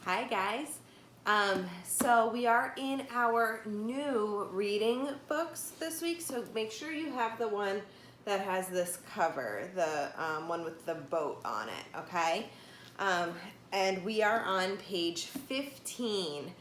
Hi guys. So we are in our new reading books this week. So make sure you have the one that has this cover, the one with the boat on it, okay? And we are on page 15.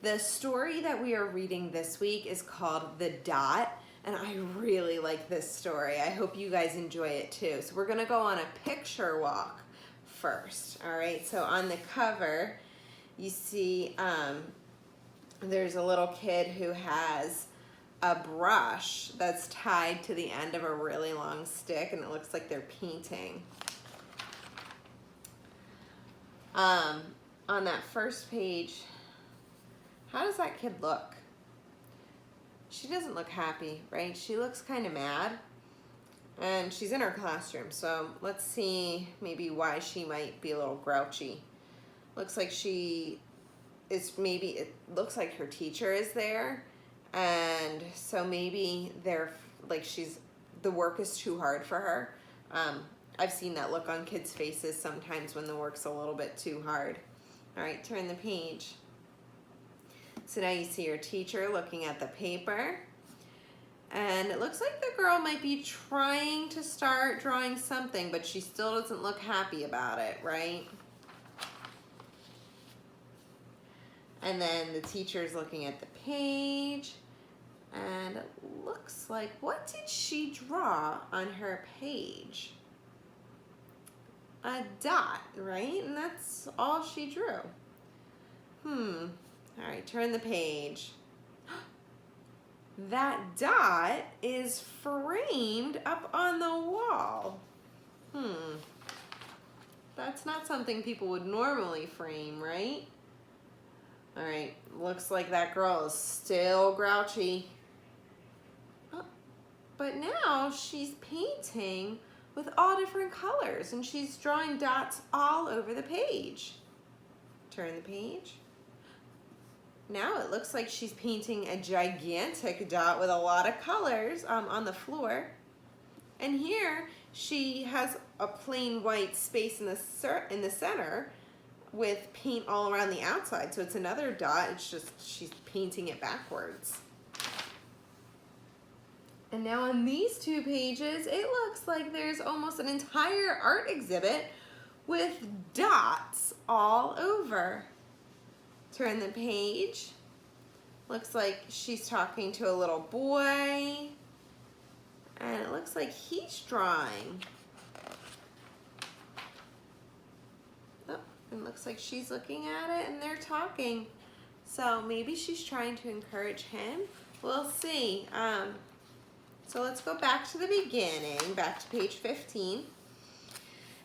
The story that we are reading this week is called The Dot. And I really like this story. I hope you guys enjoy it too. So we're gonna go on a picture walk first, all right? So on the cover, you see there's a little kid who has a brush that's tied to the end of a really long stick, and it looks like they're painting. On that first page, how does that kid look? She doesn't look happy, right? She looks kind of mad, and she's in her classroom, so let's see maybe why she might be a little grouchy. Looks like it looks like her teacher is there, and so maybe the work is too hard for her. I've seen that look on kids' faces sometimes when the work's a little bit too hard. All right, turn the page. So now you see your teacher looking at the paper, and it looks like the girl might be trying to start drawing something, but she still doesn't look happy about it, right? And then the teacher's looking at the page, and it looks like, what did she draw on her page? A dot, right? And that's all she drew. All right, turn the page. That dot is framed up on the wall. That's not something people would normally frame, right? All right, looks like that girl is still grouchy. Oh, but now she's painting with all different colors, and she's drawing dots all over the page. Turn the page. Now it looks like she's painting a gigantic dot with a lot of colors on the floor. And here she has a plain white space in the center with paint all around the outside. So it's another dot, it's just she's painting it backwards. And now on these two pages, it looks like there's almost an entire art exhibit with dots all over. Turn the page. Looks like she's talking to a little boy, and it looks like he's drawing. Oh, and looks like she's looking at it and they're talking. So maybe she's trying to encourage him. We'll see. So let's go back to the beginning, back to page 15.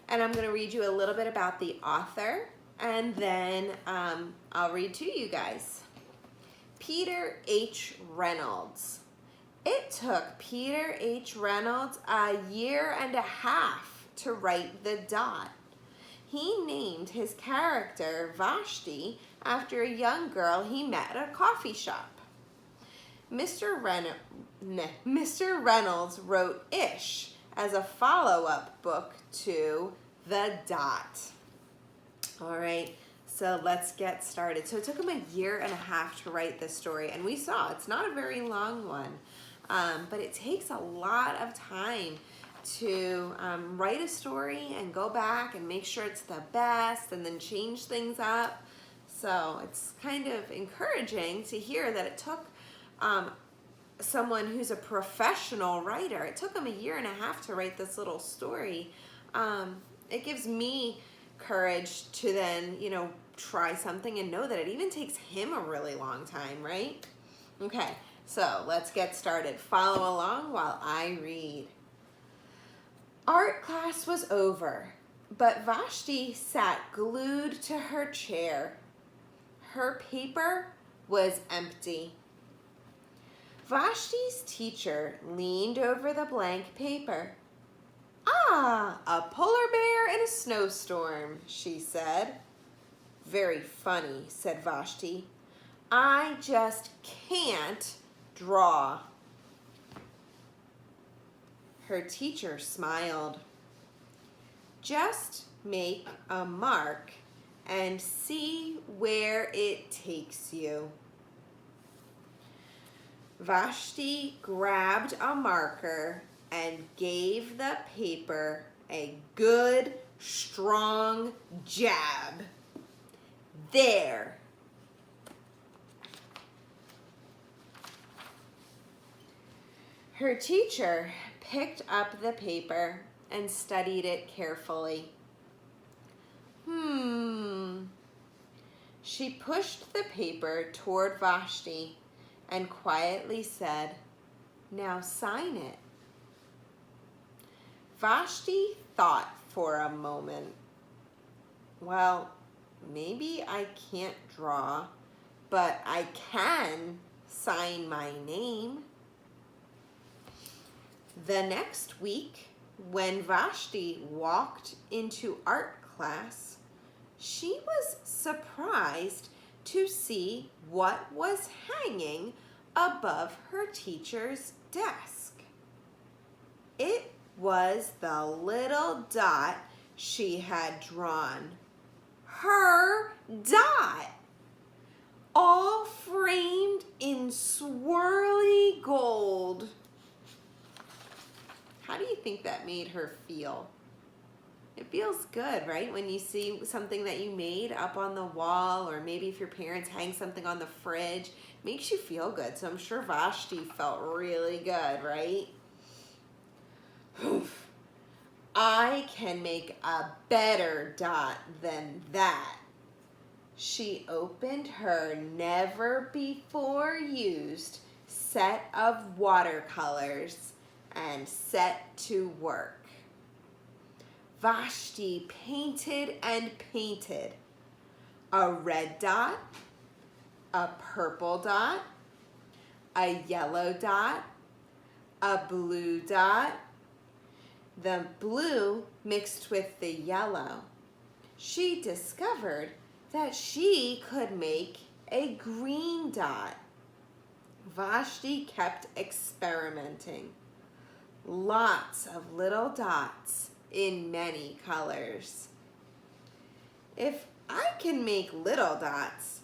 And I'm going to read you a little bit about the author, and then I'll read to you guys. Peter H. Reynolds. It took Peter H. Reynolds a year and a half to write The Dot. He named his character Vashti after a young girl he met at a coffee shop. Mr. Reynolds wrote Ish as a follow-up book to The Dot. All right, so let's get started. So it took him a year and a half to write this story, and we saw it's not a very long one, but it takes a lot of time to write a story and go back and make sure it's the best and then change things up. So it's kind of encouraging to hear that it took someone who's a professional writer. It took him a year and a half to write this little story. It gives me courage to then, try something and know that it even takes him a really long time, right? Okay, so let's get started. Follow along while I read. Art class was over, but Vashti sat glued to her chair. Her paper was empty. Vashti's teacher leaned over the blank paper. "Ah, a polar bear in a snowstorm," she said. "Very funny," said Vashti. "I just can't draw." Her teacher smiled. "Just make a mark and see where it takes you. Vashti grabbed a marker and gave the paper a good, strong jab. There. Her teacher picked up the paper and studied it carefully. She pushed the paper toward Vashti and quietly said, "Now sign it." Vashti thought for a moment. Well, maybe I can't draw, but I can sign my name. The next week, when Vashti walked into art class, she was surprised to see what was hanging above her teacher's desk. It was the little dot she had drawn. Her dot! All framed in swirly gold. How do you think that made her feel? It feels good, right? When you see something that you made up on the wall, or maybe if your parents hang something on the fridge, it makes you feel good. So I'm sure Vashti felt really good, right? I can make a better dot than that. She opened her never before used set of watercolors and set to work. Vashti painted and painted. A red dot, a purple dot, a yellow dot, a blue dot. The blue mixed with the yellow. She discovered that she could make a green dot. Vashti kept experimenting. Lots of little dots in many colors. If I can make little dots,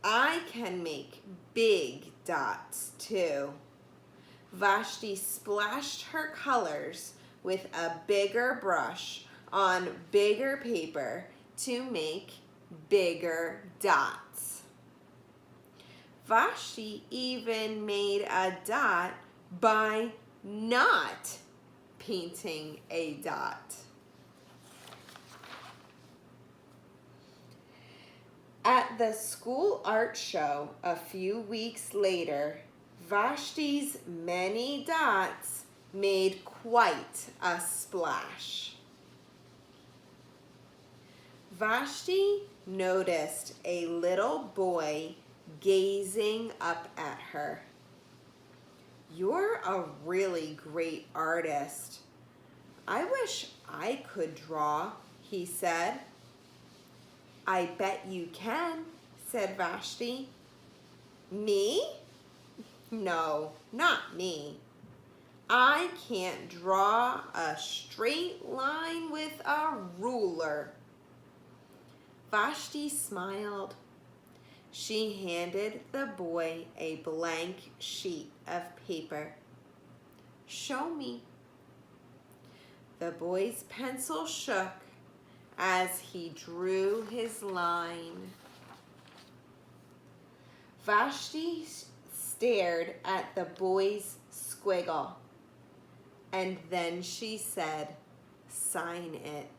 I can make big dots too. Vashti splashed her colors with a bigger brush on bigger paper to make bigger dots. Vashti even made a dot by not painting a dot. At the school art show a few weeks later, Vashti's many dots made quite a splash. Vashti noticed a little boy gazing up at her. "You're a really great artist. I wish I could draw," he said. "I bet you can," said Vashti. "Me? No, not me. I can't draw a straight line with a ruler." Vashti smiled. She handed the boy a blank sheet of paper. "Show me." The boy's pencil shook as he drew his line. Vashti stared at the boy's squiggle, and then she said, "Sign it."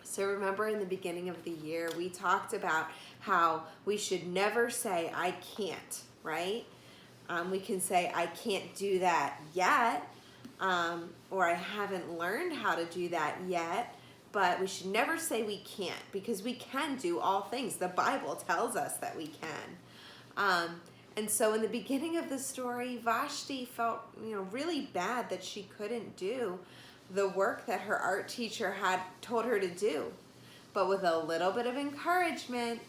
So remember, in the beginning of the year, we talked about how we should never say, "I can't," right? We can say, "I can't do that yet," or "I haven't learned how to do that yet." But we should never say we can't, because we can do all things. The Bible tells us that we can. And so in the beginning of the story, Vashti felt, really bad that she couldn't do the work that her art teacher had told her to do. But with a little bit of encouragement,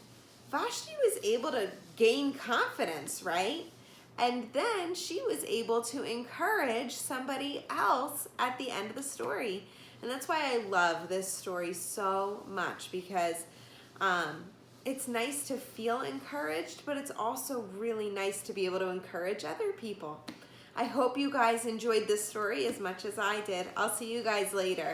Vashti was able to gain confidence, right? And then she was able to encourage somebody else at the end of the story. And that's why I love this story so much, because It's nice to feel encouraged, but it's also really nice to be able to encourage other people. I hope you guys enjoyed this story as much as I did. I'll see you guys later.